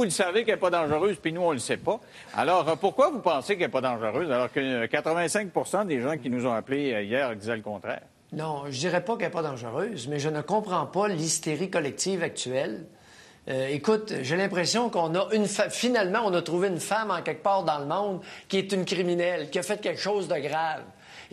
vous le savez qu'elle n'est pas dangereuse, puis nous, on ne le sait pas. Alors, pourquoi vous pensez qu'elle n'est pas dangereuse, alors que 85 des gens qui nous ont appelés hier disaient le contraire? Non, je dirais pas qu'elle n'est pas dangereuse, mais je ne comprends pas l'hystérie collective actuelle. Écoute, j'ai l'impression qu'on a finalement, on a trouvé une femme en quelque part dans le monde qui est une criminelle, qui a fait quelque chose de grave.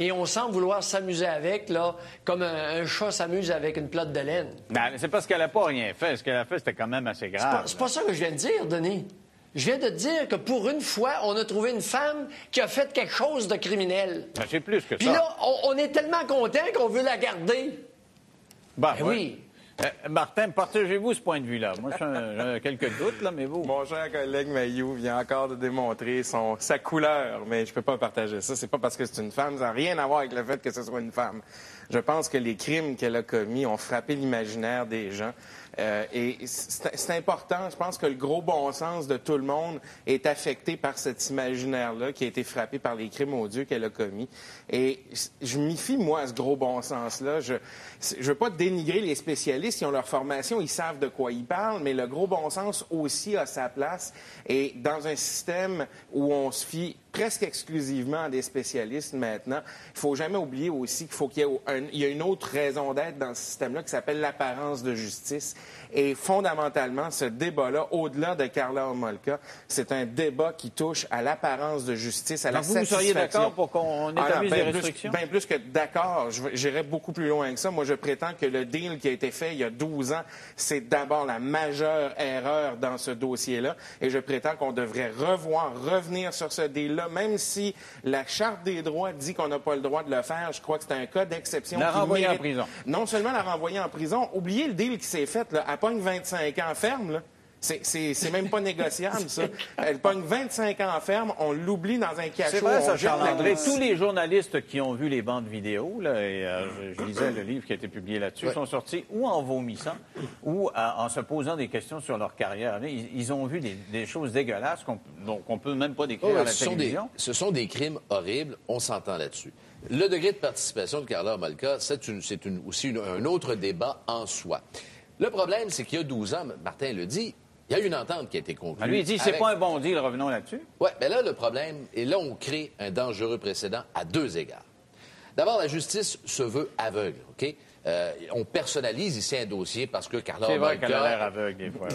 Et on semble vouloir s'amuser avec, là, comme un chat s'amuse avec une plotte de laine. Ben, c'est parce qu'elle n'a pas rien fait. Ce qu'elle a fait, c'était quand même assez grave. C'est pas ça que je viens de dire, Denis. Je viens de te dire que pour une fois, on a trouvé une femme qui a fait quelque chose de criminel. Ben, c'est plus que ça. Puis là, on est tellement content qu'on veut la garder. Ben, oui. Martin, partagez-vous ce point de vue-là? Moi, j'ai quelques doutes, là, mais vous... Mon cher collègue Mailloux vient encore de démontrer sa couleur, mais je peux pas partager ça. C'est pas parce que c'est une femme, ça n'a rien à voir avec le fait que ce soit une femme. Je pense que les crimes qu'elle a commis ont frappé l'imaginaire des gens. Et c'est important. Je pense que le gros bon sens de tout le monde est affecté par cet imaginaire-là qui a été frappé par les crimes odieux qu'elle a commis. Et je m'y fie, moi, à ce gros bon sens-là. Je veux pas dénigrer les spécialistes. Ils ont leur formation, ils savent de quoi ils parlent, mais le gros bon sens aussi a sa place. Et dans un système où on se fie presque exclusivement à des spécialistes maintenant, il faut jamais oublier aussi qu'il y a une autre raison d'être dans ce système-là qui s'appelle l'apparence de justice. Et fondamentalement, ce débat-là, au-delà de Karla Homolka, c'est un débat qui touche à l'apparence de justice, à la satisfaction. Vous seriez d'accord pour qu'on établisse des restrictions? Bien plus que d'accord. J'irais beaucoup plus loin que ça. Moi, je prétends que le deal qui a été fait il y a 12 ans, c'est d'abord la majeure erreur dans ce dossier-là. Et je prétends qu'on devrait revenir sur ce deal-là, même si la Charte des droits dit qu'on n'a pas le droit de le faire. Je crois que c'est un cas d'exception. La renvoyer en prison. Non seulement la renvoyer en prison, oubliez le deal qui s'est fait, là. Elle pogne 25 ans ferme, là. C'est même pas négociable, ça. Elle pogne 25 ans ferme, on l'oublie dans un cachot. C'est vrai, ça, on jette Charles-André. la... Tous les journalistes qui ont vu les bandes vidéo, là, et je lisais le livre qui a été publié là-dessus, sont sortis ou en vomissant ou en se posant des questions sur leur carrière. Ils ont vu des choses dégueulasses qu'on peut même pas décrire à la télévision. Ce sont des crimes horribles, on s'entend là-dessus. Le degré de participation de Karla Homolka, c'est aussi un autre débat en soi. Le problème, c'est qu'il y a 12 ans, Martin le dit, il y a une entente qui a été conclue. Lui, il dit c'est pas un bon deal, revenons là-dessus. Oui, mais là, le problème, et là, on crée un dangereux précédent à deux égards. D'abord, la justice se veut aveugle, OK? On personnalise ici un dossier parce que Karla Homolka... C'est vrai qu'elle a l'air aveugle des fois.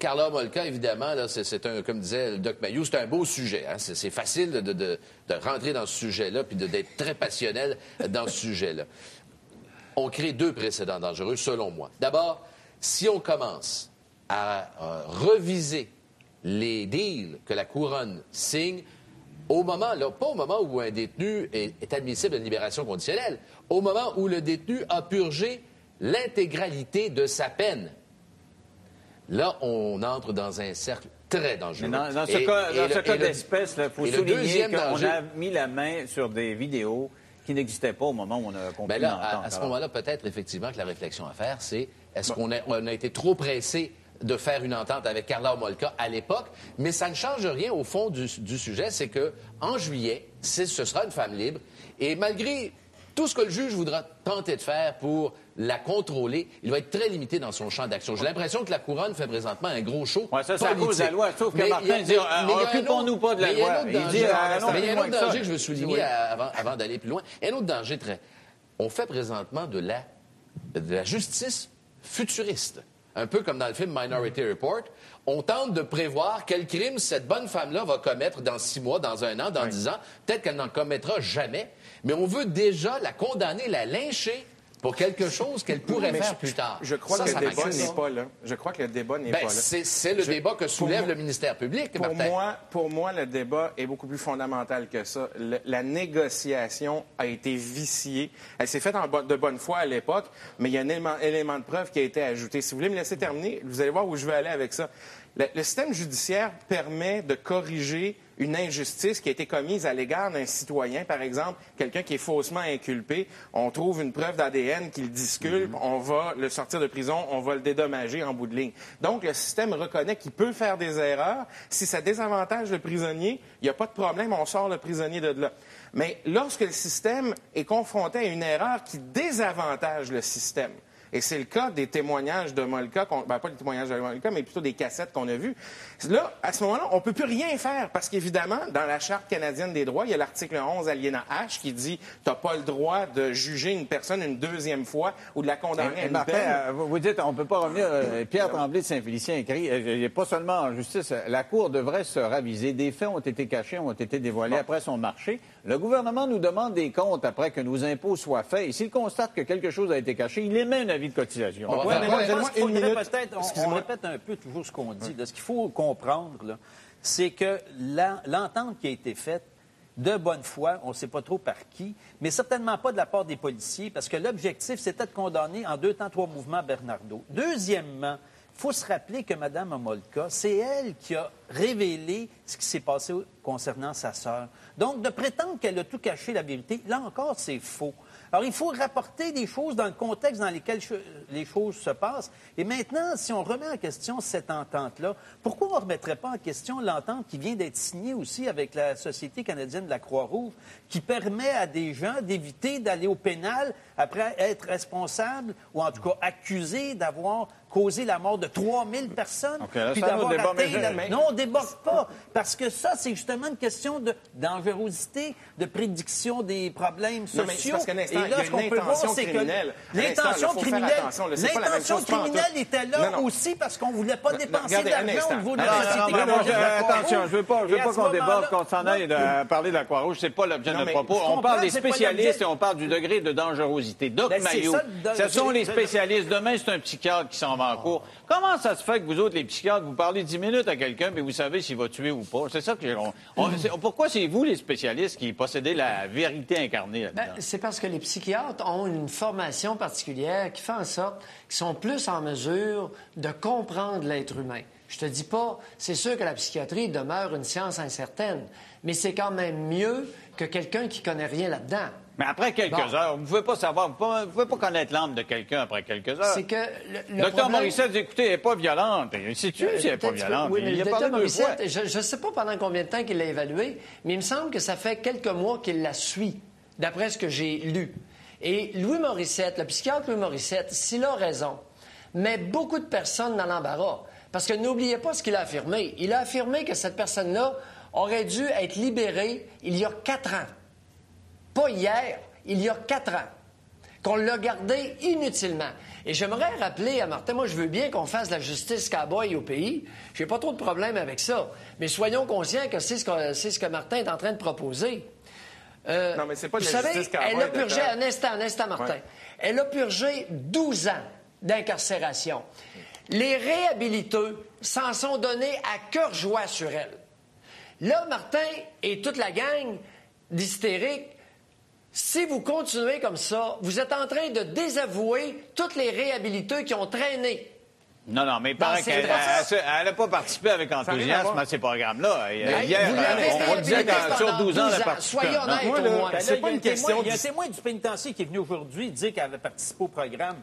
Karla Homolka, évidemment, là, c'est un, comme disait le Doc Mayou, c'est un beau sujet. Hein? C'est facile de rentrer dans ce sujet-là puis d'être très passionnel dans ce sujet-là. On crée deux précédents dangereux, selon moi. D'abord, si on commence à reviser les deals que la Couronne signe, au moment, là, pas au moment où un détenu est admissible à une libération conditionnelle, au moment où le détenu a purgé l'intégralité de sa peine. Là, on entre dans un cercle très dangereux. Mais dans ce cas d'espèce, il faut souligner qu'on a mis la main sur des vidéos qui n'existaient pas au moment où on a conclu l'entente. À ce moment-là, peut-être effectivement que la réflexion à faire, c'est est-ce qu'on a été trop pressé de faire une entente avec Karla Homolka à l'époque, mais ça ne change rien au fond du sujet, c'est que en juillet, ce sera une femme libre, et malgré tout ce que le juge voudra tenter de faire pour la contrôler, il va être très limité dans son champ d'action. J'ai l'impression que la Couronne fait présentement un gros show. Ouais, ça, c'est à cause de la loi. Sauf que Martin dit occupons-nous pas de la loi. Mais il y a un autre danger que je veux souligner avant d'aller plus loin. Un autre danger on fait présentement de la justice futuriste. Un peu comme dans le film Minority Report. On tente de prévoir quel crime cette bonne femme-là va commettre dans 6 mois, dans 1 an, dans 10 ans. Peut-être qu'elle n'en commettra jamais. Mais on veut déjà la condamner, la lyncher pour quelque chose qu'elle pourrait faire plus tard. Je crois que le débat n'est pas là. Je crois que le débat n'est pas là. C'est le débat que soulève le ministère public, Martin. Pour moi, le débat est beaucoup plus fondamental que ça. La négociation a été viciée. Elle s'est faite de bonne foi à l'époque, mais il y a un élément de preuve qui a été ajouté. Si vous voulez me laisser terminer, vous allez voir où je veux aller avec ça. Le système judiciaire permet de corriger une injustice qui a été commise à l'égard d'un citoyen, par exemple, quelqu'un qui est faussement inculpé, on trouve une preuve d'ADN qui le disculpe, on va le sortir de prison, on va le dédommager en bout de ligne. Donc, le système reconnaît qu'il peut faire des erreurs. Si ça désavantage le prisonnier, il n'y a pas de problème, on sort le prisonnier de là. Mais lorsque le système est confronté à une erreur qui désavantage le système, Et c'est le cas des témoignages de Molka, pas les témoignages de Molka, mais plutôt des cassettes qu'on a vues. Là, à ce moment-là, on peut plus rien faire parce qu'évidemment, dans la Charte canadienne des droits, il y a l'article 11, alinéa H, qui dit « T'as pas le droit de juger une personne une deuxième fois ou de la condamner à une peine. » Vous dites, on ne peut pas revenir. Pierre Tremblay de Saint-Félicien écrit, il n'est pas seulement en justice, la Cour devrait se raviser. Des faits ont été cachés, ont été dévoilés après son marché. Le gouvernement nous demande des comptes après que nos impôts soient faits. Et s'il constate que quelque chose a été caché, il émet un avis de cotisation. On répète un peu toujours ce qu'on dit. Là. Ce qu'il faut comprendre, là, c'est que l'entente qui a été faite, de bonne foi, on ne sait pas trop par qui, mais certainement pas de la part des policiers, parce que l'objectif, c'était de condamner en 2 temps 3 mouvements Bernardo. Deuxièmement, il faut se rappeler que Mme Homolka, c'est elle qui a révélé ce qui s'est passé concernant sa sœur. Donc, de prétendre qu'elle a tout caché, la vérité, là encore, c'est faux. Alors, il faut rapporter des choses dans le contexte dans lequel les choses se passent. Et maintenant, si on remet en question cette entente-là, pourquoi on ne remettrait pas en question l'entente qui vient d'être signée aussi avec la Société canadienne de la Croix-Rouge, qui permet à des gens d'éviter d'aller au pénal après être responsables ou en tout cas accusés d'avoir causé la mort de 3000 personnes, puis d'avoir atteint... Non, on ne déborde pas, parce que ça, c'est justement une question de dangerosité, de prédiction des problèmes sociaux. Parce qu'un instant, il y a une intention criminelle. L'intention criminelle était là aussi parce qu'on ne voulait pas dépenser d'argent au niveau de la Société canadienne. Attention, je ne veux pas qu'on déborde, qu'on s'en aille parler de la Croix-Rouge. Ce n'est pas l'objet de notre propos. On parle des spécialistes et on parle du degré de dangerosité. Doc Mayou, ce sont les spécialistes. Demain, c'est un psychiatre qui s'en va en cours. Comment ça se fait que vous autres, les psychiatres, vous parlez 10 minutes à quelqu'un, mais vous savez s'il va tuer ou pas? C'est ça que pourquoi c'est vous, les spécialistes, qui possédez la vérité incarnée là-dedans? C'est parce que les psychiatres ont une formation particulière qui fait en sorte qu'ils sont plus en mesure de comprendre l'être humain. Je te dis pas, c'est sûr que la psychiatrie demeure une science incertaine, mais c'est quand même mieux que quelqu'un qui connaît rien là-dedans. Mais après quelques heures, vous ne pouvez pas savoir, vous ne pouvez pas connaître l'âme de quelqu'un après quelques heures. C'est que le Docteur problème... Morissette, écoutez, elle n'est pas violente. Il sait si elle n'est pas violente. Oui, mais il le a parlé docteur 2 fois. Morissette, je ne sais pas pendant combien de temps qu'il l'a évalué, mais il me semble que ça fait quelques mois qu'il la suit, d'après ce que j'ai lu. Et Louis Morissette, le psychiatre Louis Morissette, s'il a raison, met beaucoup de personnes dans l'embarras. Parce que n'oubliez pas ce qu'il a affirmé. Il a affirmé que cette personne-là aurait dû être libérée il y a 4 ans. Pas hier, il y a 4 ans. Qu'on l'a gardé inutilement. Et j'aimerais rappeler à Martin, moi je veux bien qu'on fasse la justice cow-boy au pays. J'ai pas trop de problème avec ça. Mais soyons conscients que c'est ce que Martin est en train de proposer. Non, mais c'est pas de la justice cow-boy. Elle a purgé, un instant, Martin. Ouais. Elle a purgé 12 ans d'incarcération. Les réhabiliteux s'en sont donnés à cœur joie sur elle. Là, Martin et toute la gang d'hystériques, si vous continuez comme ça, vous êtes en train de désavouer tous les réhabiliteux qui ont traîné. Non, mais il paraît qu'elle n'a pas participé avec enthousiasme à ces programmes-là. Hier, on disait que sur 12 ans, elle a participé. Soyez honnête au moins. C'est pas une question. Il y a un témoin du pénitencier qui est venu aujourd'hui dire qu'elle avait participé au programme.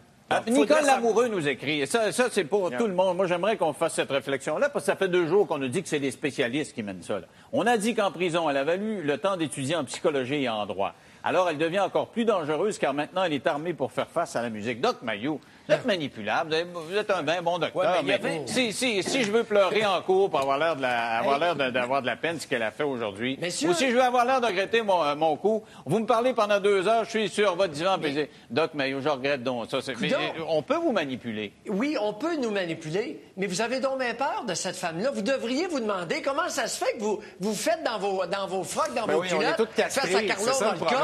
Nicole Lamoureux nous écrit. Ça c'est pour tout le monde. Moi, j'aimerais qu'on fasse cette réflexion-là, parce que ça fait 2 jours qu'on nous dit que c'est les spécialistes qui mènent ça. Là. On a dit qu'en prison, elle avait eu le temps d'étudier en psychologie et en droit. Alors, elle devient encore plus dangereuse, car maintenant, elle est armée pour faire face à la musique. Doc Mayou, vous êtes manipulable, vous êtes un bien bon docteur, mais si je veux pleurer en cours pour avoir l'air d'avoir de la peine, ce qu'elle a fait aujourd'hui, ou si je veux avoir l'air de regretter mon coup, vous me parlez pendant 2 heures, je suis sur votre divan, puis Doc Mayou, je regrette donc ça. Mais on peut vous manipuler. Oui, on peut nous manipuler, mais vous avez donc bien peur de cette femme-là. Vous devriez vous demander comment ça se fait que vous faites dans vos frocs, dans vos culottes, face à Carlo Molka.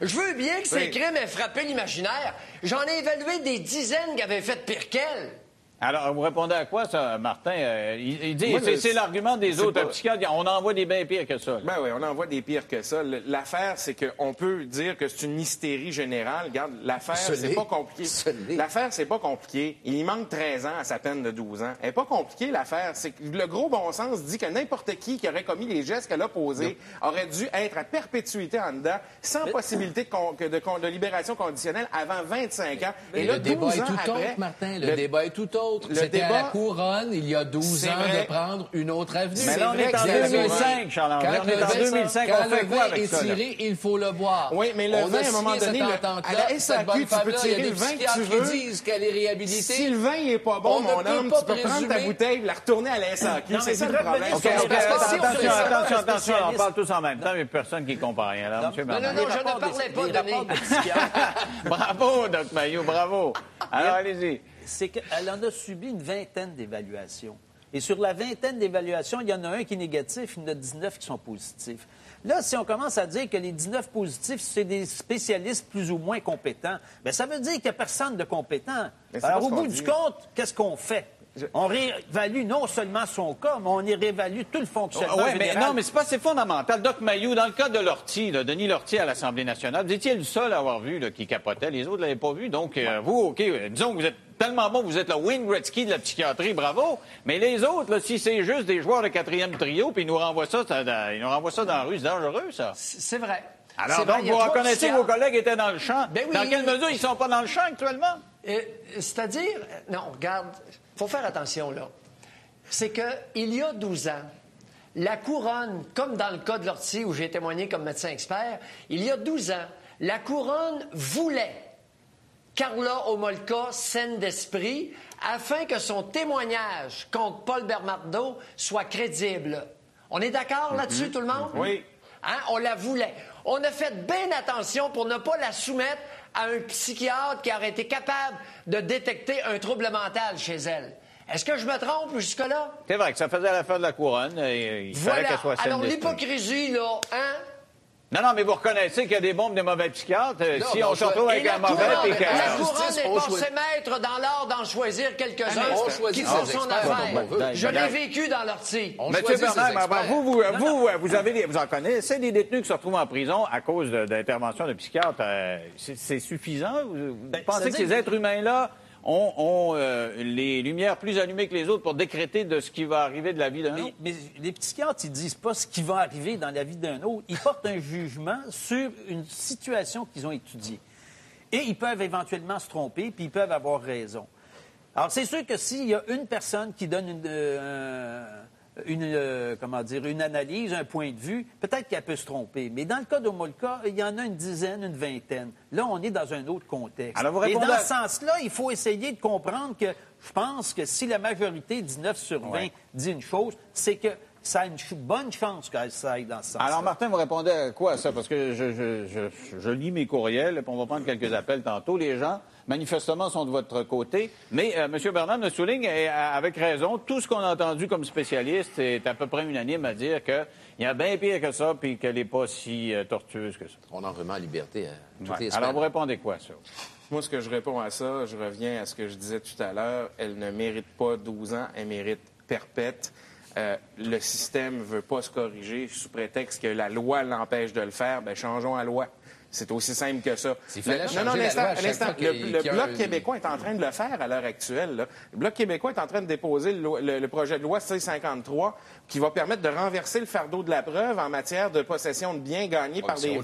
Je veux bien que ces crimes aient frappé l'imaginaire. J'en ai évalué des dizaines qui avaient fait pire qu'elle. Alors, vous répondez à quoi, ça, Martin? Il dit, c'est l'argument des autres psychiatres. On envoie des bien pires que ça. Ben oui, on envoie des pires que ça. L'affaire, c'est qu'on peut dire que c'est une hystérie générale. Regarde, l'affaire, c'est pas compliqué. L'affaire, c'est pas compliqué. Il manque 13 ans à sa peine de 12 ans. Elle est pas compliquée, l'affaire. C'est que le gros bon sens dit que n'importe qui aurait commis les gestes qu'elle a posés aurait dû être à perpétuité en dedans, sans possibilité de libération conditionnelle avant 25 ans. Et là, le débat est tout autre, Martin. Le débat est tout autre. autres. C'était à la Couronne, il y a 12 ans, de prendre une autre avenue. Mais là, on est en 2005, Charles-André. On est en 2005, on fait quoi avec ça? Quand le vin est tiré, il faut le boire. Oui, mais le vin, à un moment donné, à la SAQ, tu peux tirer le vin que tu veux. Qui disent qu'elle est réhabilitée. Si le vin n'est pas bon, mon homme, tu peux prendre ta bouteille et la retourner à la SAQ. C'est ça le problème. Attention, on parle tous en même temps, mais personne qui comprend rien. Alors, M. Bernard. Non, je ne parlais pas, Denis. Bravo, Dr. Mailloux, bravo. Alors, allez-y. C'est qu'elle en a subi une vingtaine d'évaluations. Et sur la vingtaine d'évaluations, il y en a un qui est négatif, il y en a 19 qui sont positifs. Là, si on commence à dire que les 19 positifs, c'est des spécialistes plus ou moins compétents, bien, ça veut dire qu'il n'y a personne de compétent. Alors, au bout du compte, qu'est-ce qu'on fait? On réévalue non seulement son cas, mais on y réévalue tout le fonctionnement général. Non, mais c'est fondamental. Doc Mailloux, dans le cas de Lortie, Denis Lortie à l'Assemblée nationale, vous étiez le seul à avoir vu qui capotait. Les autres ne l'avaient pas vu. Donc, vous, OK, disons que vous êtes tellement bon, vous êtes le Wayne Gretzky de la psychiatrie, bravo. Mais les autres, là, si c'est juste des joueurs de quatrième trio, puis ils nous renvoient ça dans la rue, c'est dangereux, ça. C'est vrai. Alors, donc, vous reconnaissez que vos collègues étaient dans le champ. Ben oui, dans quelle mesure ils ne sont pas dans le champ actuellement? C'est-à-dire, non, regarde, il faut faire attention, là. C'est qu'il y a 12 ans, la Couronne, comme dans le cas de Lortie, où j'ai témoigné comme médecin expert, il y a 12 ans, la Couronne voulait Carla Homolka saine d'esprit afin que son témoignage contre Paul Bernardo soit crédible. On est d'accord là-dessus, tout le monde? Oui. Hein? On la voulait. On a fait bien attention pour ne pas la soumettre à un psychiatre qui aurait été capable de détecter un trouble mental chez elle. Est-ce que je me trompe jusque-là? C'est vrai que ça faisait l'affaire de la Couronne. Il fallait qu'elle soit saine Alors, d'esprit. l'hypocrisie, là, hein? Non, mais vous reconnaissez qu'il y a des bons et des mauvais psychiatres. Si on se retrouve avec un mauvais... La Couronne est passée maître dans l'art d'en choisir quelques-uns qui font son affaire. Je l'ai vécu dans l'Ortie. Monsieur Bernard, vous en connaissez des détenus qui se retrouvent en prison à cause d'interventions de psychiatres. C'est suffisant? Vous pensez que ces êtres humains-là ont les lumières plus allumées que les autres pour décréter de ce qui va arriver de la vie d'un autre? Mais les psychiatres, ils disent pas ce qui va arriver dans la vie d'un autre. Ils portent un jugement sur une situation qu'ils ont étudiée. Et ils peuvent éventuellement se tromper, puis ils peuvent avoir raison. Alors, c'est sûr que s'il y a une personne qui donne une analyse, un point de vue, peut-être qu'elle peut se tromper. Mais dans le cas d'Homolka, il y en a une dizaine, une vingtaine. Là, on est dans un autre contexte. Alors, et dans ce sens-là, il faut essayer de comprendre que je pense que si la majorité, 19 sur 20, dit une chose, c'est que ça a une bonne chance que ça aille dans ce sens-là. Alors, Martin, vous répondez à quoi, ça? Parce que je lis mes courriels, puis on va prendre quelques appels tantôt. Les gens, manifestement, sont de votre côté. Mais M. Bernard me souligne, et avec raison, tout ce qu'on a entendu comme spécialiste est à peu près unanime à dire qu'il y a bien pire que ça, puis qu'elle n'est pas si tortueuse que ça. On en remet en liberté toutes les semaines. Alors, vous répondez quoi à ça? Moi, ce que je réponds à ça, je reviens à ce que je disais tout à l'heure. Elle ne mérite pas 12 ans, elle mérite perpète. Le système ne veut pas se corriger sous prétexte que la loi l'empêche de le faire. Bien, changeons la loi. C'est aussi simple que ça. Le Bloc québécois est en train de le faire à l'heure actuelle. Là. Le Bloc québécois est en train de déposer le projet de loi C-53 qui va permettre de renverser le fardeau de la preuve en matière de possession de biens gagnés par des...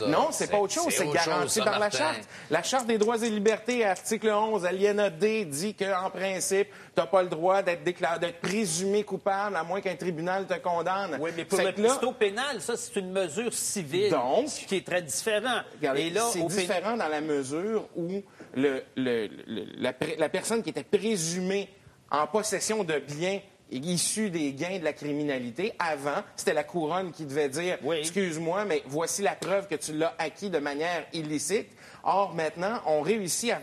Non, c'est pas autre chose. C'est garanti par la Charte. La Charte des droits et libertés, article 11, alinéa D, dit qu'en principe, tu n'as pas le droit d'être présumé coupable à moins qu'un tribunal te condamne. Oui, mais pour le pistolet pénal, ça, c'est une mesure civile qui est très différente. Regardez, c'est différent dans la mesure où la personne qui était présumée en possession de biens issus des gains de la criminalité, avant, c'était la Couronne qui devait dire « Excuse-moi, mais voici la preuve que tu l'as acquis de manière illicite ». Or, maintenant, on réussit à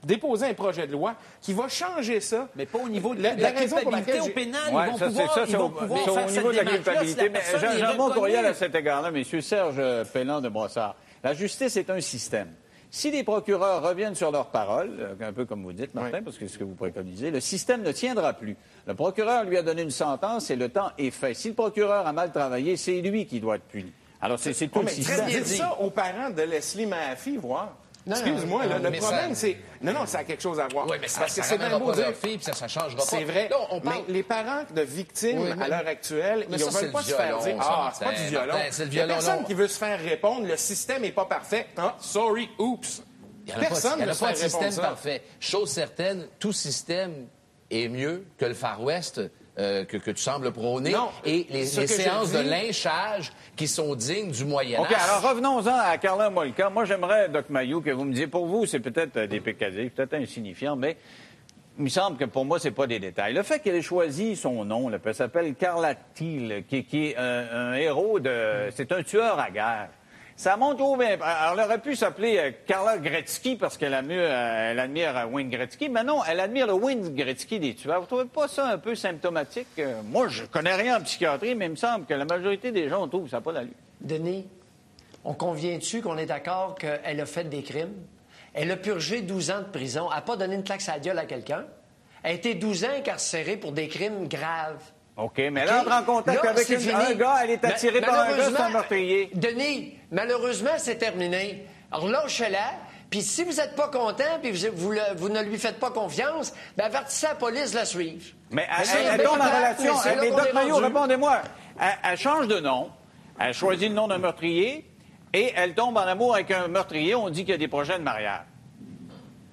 déposer un projet de loi qui va changer ça. Mais pas au niveau de la culpabilité au pénal. Ils vont pouvoir faire au niveau de la culpabilité. Mais j'ai un bon courriel à cet égard-là, M. Serge Pelland de Brossard. La justice est un système. Si les procureurs reviennent sur leurs paroles, un peu comme vous dites, Martin, parce que c'est ce que vous préconisez, le système ne tiendra plus. Le procureur lui a donné une sentence et le temps est fait. Si le procureur a mal travaillé, c'est lui qui doit être puni. Alors, c'est tout le système. Dites ça aux parents de Leslie Mahaffey, voir. Excuse-moi, le problème, c'est... Non, ça a quelque chose à voir. Oui, mais parce que c'est bien beau dire fille, puis ça changera pas. C'est vrai. Mais les parents de victimes, à l'heure actuelle, ils ne veulent pas se faire dire « Ah, c'est pas du violon ». Il y a personne qui veut se faire répondre « Le système n'est pas parfait. Ah, sorry, oups ». Il n'y a pas de système parfait. Chose certaine, tout système est mieux que le Far West que tu sembles prôner Non, et les ce que séances je de dis- lynchage qui sont dignes du Moyen-Âge. OK, alors revenons-en à Carla Molka. Moi, j'aimerais, Doc Mayou, que vous me disiez, pour vous, c'est peut-être des pécadilles, peut-être insignifiant, mais il me semble que pour moi, c'est pas des détails. Le fait qu'elle ait choisi son nom, là, elle s'appelle Carla Thiel, qui est un héros c'est un tueur à guerre. Ça montre où bien. Alors, elle aurait pu s'appeler Carla Gretzky parce qu'elle elle admire Wayne Gretzky, mais non, elle admire le Wayne Gretzky des tueurs. Vous trouvez pas ça un peu symptomatique? Moi, je connais rien en psychiatrie, mais il me semble que la majorité des gens trouvent que ça n'a pas d'allure. Denis, on convient-tu qu'on est d'accord qu'elle a fait des crimes? Elle a purgé 12 ans de prison. Elle n'a pas donné une claque à la gueule à quelqu'un. Elle a été 12 ans incarcérée pour des crimes graves. OK, mais là, entre en contact Là, avec c'est fini. un gars, elle est attirée par un gars, c'est un Malheureusement, meurtrier. Denis, malheureusement, c'est terminé. Alors lâchez-la. Puis si vous n'êtes pas content puis vous ne lui faites pas confiance, ben avertissez la police de la suivre. Mais c'est elle bien tombe en plate, relation. mais c'est là Mais qu'on Doc est Mayou, rendu. répondez-moi. Elle change de nom. Elle choisit le nom d'un meurtrier. Et elle tombe en amour avec un meurtrier. On dit qu'il y a des projets de mariage.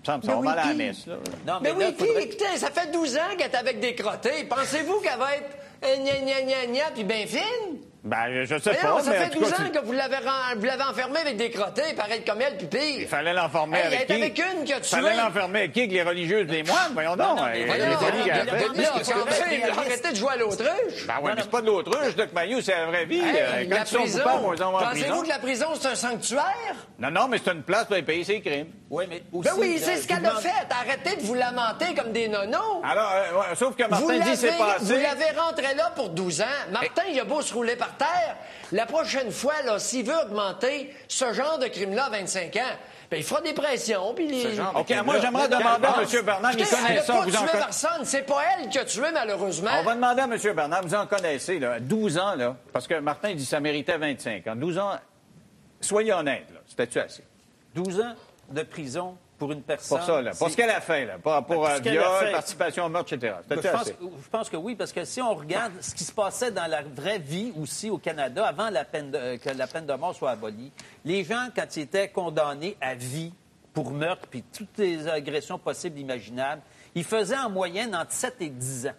Ça me semble Mais mal à la oui, messe, là. Non, Mais là, oui, puis faudrait- écoutez, ça fait 12 ans qu'elle est avec des crottés. Pensez-vous qu'elle va être gna gna gna gna puis bien fine? Ben, je sais Voyons, pas, ça mais en fait tout 12 cas, ans que vous l'avez enfermée avec des crottés, pareil comme elle, puis pire. il fallait l'enfermer Hey, avec elle qui? est avec une qui a Il tué. fallait l'enfermer avec qui? Avec les religieuses des moines? Voyons donc. non, mais Les voyons, folies voyons, qu'elle a voyons, faites. voyons, Là, Qu'est-ce que quand c'est même, réaliste? arrêtez de jouer à l'autruche. Ben oui, mais c'est pas de l'autruche, Doc Mayou, c'est la vraie vie. Hey, Quand la ils sont prison, coupables, on les envoie en prison. pensez-vous que la prison, c'est un sanctuaire? Non, mais c'est une place pour payer ses crimes. Oui, mais aussi, Ben oui, là, c'est ce je qu'elle vous a demande- fait. Arrêtez de vous lamenter comme des nonos. Alors, ouais, sauf que Vous Martin dit c'est passé. vous l'avez rentré là pour 12 ans. Martin, il a beau se rouler par terre. La prochaine fois, là, s'il veut augmenter ce genre de crime-là à 25 ans, ben, il fera des pressions. Puis les... OK, moi, j'aimerais demander à M. Bernard, il Écoutez, connaît elle ça. n'a pas Vous en tué connaissez. personne. C'est pas elle qui a tué, malheureusement. On va demander à M. Bernard, vous en connaissez, là, 12 ans, là, parce que Martin dit que ça méritait 25 ans. 12 ans, soyez honnête, là, c'était-tu assez? 12 ans de prison pour une personne. Pour ça, là, pour ce qu'elle a fait, là, pour ce qu'elle a viol, fait. participation au meurtre, etc. C'était-tu assez? Je pense que oui, parce que si on regarde ce qui se passait dans la vraie vie aussi au Canada, avant que la peine de mort soit abolie, les gens, quand ils étaient condamnés à vie pour meurtre, puis toutes les agressions possibles, imaginables, ils faisaient en moyenne entre 7 et 10 ans.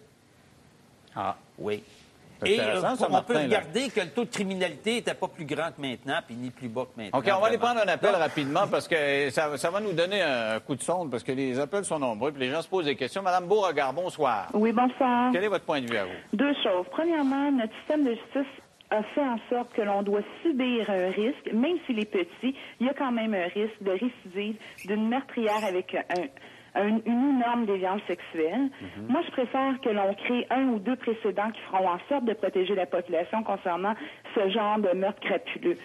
Ah. Oui. C'est Et intéressant, ça, on Martin, peut là. regarder que le taux de criminalité n'était pas plus grand que maintenant, puis ni plus bas que maintenant. OK, on va aller vraiment. prendre un appel Donc, rapidement parce que ça va nous donner un coup de sonde parce que les appels sont nombreux puis les gens se posent des questions. Madame Beauregard, bonsoir. Oui, bonsoir. Quel est votre point de vue à vous? Deux choses. Premièrement, notre système de justice a fait en sorte que l'on doit subir un risque, même s'il est petit, il y a quand même un risque de récidive d'une meurtrière avec une énorme déviance sexuelle. Moi, je préfère que l'on crée un ou deux précédents qui feront en sorte de protéger la population concernant ce genre de meurtre crapuleux.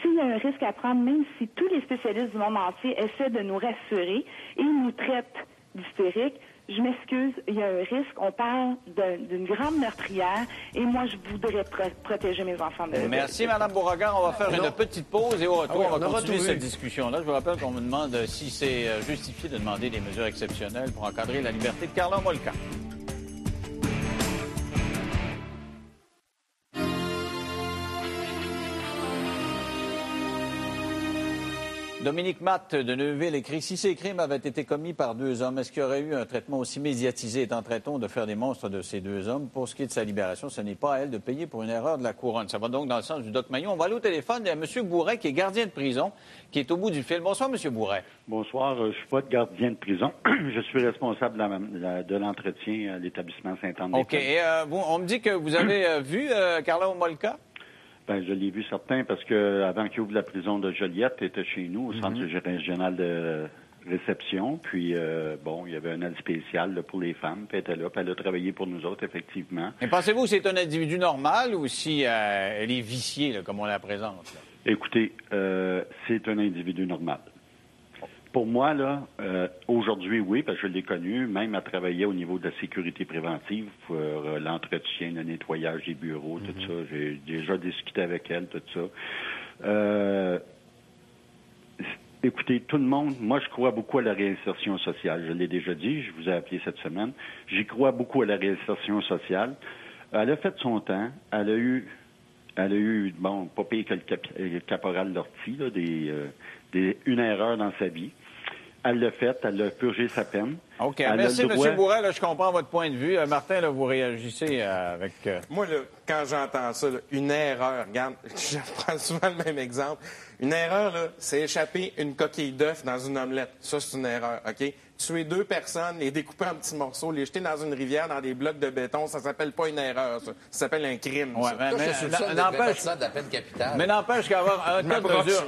S'il y a un risque à prendre, même si tous les spécialistes du monde entier essaient de nous rassurer et nous traitent d'hystériques, je m'excuse, il y a un risque. On parle d'une grande meurtrière et moi, je voudrais protéger mes enfants de... Merci, Mme Beauregard. On va faire une petite pause et au retour, Ah oui, on va on aura continuer tout vu. cette discussion-là. Je vous rappelle qu'on me demande si c'est justifié de demander des mesures exceptionnelles pour encadrer la liberté de Carla Molka. Dominique Matt de Neuville écrit « Si ces crimes avaient été commis par deux hommes, est-ce qu'il y aurait eu un traitement aussi médiatisé? Tenterait-on de faire des monstres de ces deux hommes? Pour ce qui est de sa libération, ce n'est pas à elle de payer pour une erreur de la couronne. » Ça va donc dans le sens du Doc Mayou. On va aller au téléphone. Il y a M. Bourret, qui est gardien de prison, qui est au bout du fil. Bonsoir, M. Bourret. Bonsoir, je suis pas de gardien de prison. Je suis responsable de l'entretien à l'établissement Sainte-Anne-des-Plaines. OK. Et on me dit que vous avez vu Carla Molka? Ben, je l'ai vu certain parce que avant qu'il ouvre la prison de Joliette, elle était chez nous au centre régional de réception. Puis, bon, il y avait un aide spéciale là, pour les femmes. Puis elle était là, puis elle a travaillé pour nous autres, effectivement. Et pensez-vous que c'est un individu normal ou si elle est viciée, là, comme on la présente? Là? Écoutez, c'est un individu normal. Pour moi, là, aujourd'hui, oui, parce que je l'ai connu, même à travailler au niveau de la sécurité préventive pour l'entretien, le nettoyage des bureaux, tout ça. J'ai déjà discuté avec elle, tout ça. Écoutez, tout le monde, moi, je crois beaucoup à la réinsertion sociale. Je l'ai déjà dit, je vous ai appelé cette semaine. J'y crois beaucoup à la réinsertion sociale. Elle a fait son temps. Elle a eu, bon, pas pire que le caporal Lortie, là, une erreur dans sa vie. Elle l'a fait, elle a purgé sa peine. OK. Elle a Merci, le droit. M. Bourret. Là, je comprends votre point de vue. Martin, là, vous réagissez avec... Moi, là, quand j'entends ça, là, une erreur, regarde, je prends souvent le même exemple. Une erreur, là, c'est échapper une coquille d'œuf dans une omelette. Ça, c'est une erreur, OK? Tuer 2 personnes, les découper en petits morceaux, les jeter dans une rivière, dans des blocs de béton, ça s'appelle pas une erreur, ça. Ça s'appelle un crime, Ouais, ça. mais- Toi, je te soupçonne d'être n'empêche- partisan de la peine capitale. Mais n'empêche qu'avoir un tas de m'approche. mesures...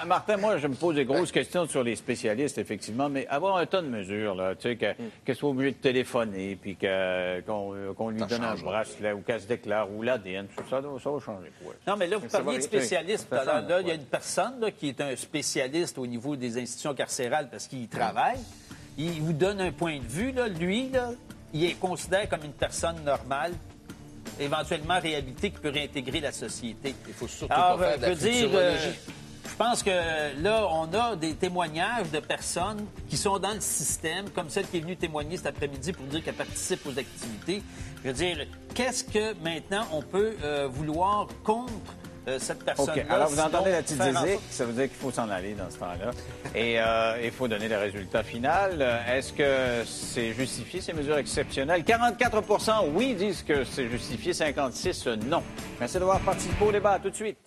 Martin, moi, je me pose des grosses questions sur les spécialistes, effectivement, mais avoir un tas de mesures, là, tu sais, que ce soit mieux de téléphoner, puis qu'on lui Ça donne un change, bracelet, ou qu'elle se déclare, ou l'ADN, ça va changer quoi? Non, mais là, vous Ça parliez va de rester. spécialistes. tout à l'heure. Là, il y a une personne là, qui est un spécialiste au niveau des institutions carcérales parce qu'il y travaille. Il vous donne un point de vue. Là. Lui, là, il est considéré comme une personne normale, éventuellement réhabilitée, qui peut réintégrer la société. Il faut surtout Alors, pas faire de je la veux dire, futurologie. je pense que là, on a des témoignages de personnes qui sont dans le système, comme celle qui est venue témoigner cet après-midi pour dire qu'elle participe aux activités. Je veux dire, qu'est-ce que maintenant on peut vouloir contre cette personne-là? OK. Alors, vous sinon entendez la petite faire en zézique, sorte- ça veut dire qu'il faut s'en aller dans ce temps-là. Et il faut donner le résultat final. Est-ce que c'est justifié, ces mesures exceptionnelles? 44 oui disent que c'est justifié, 56 non. Merci d'avoir participé au débat. À tout de suite.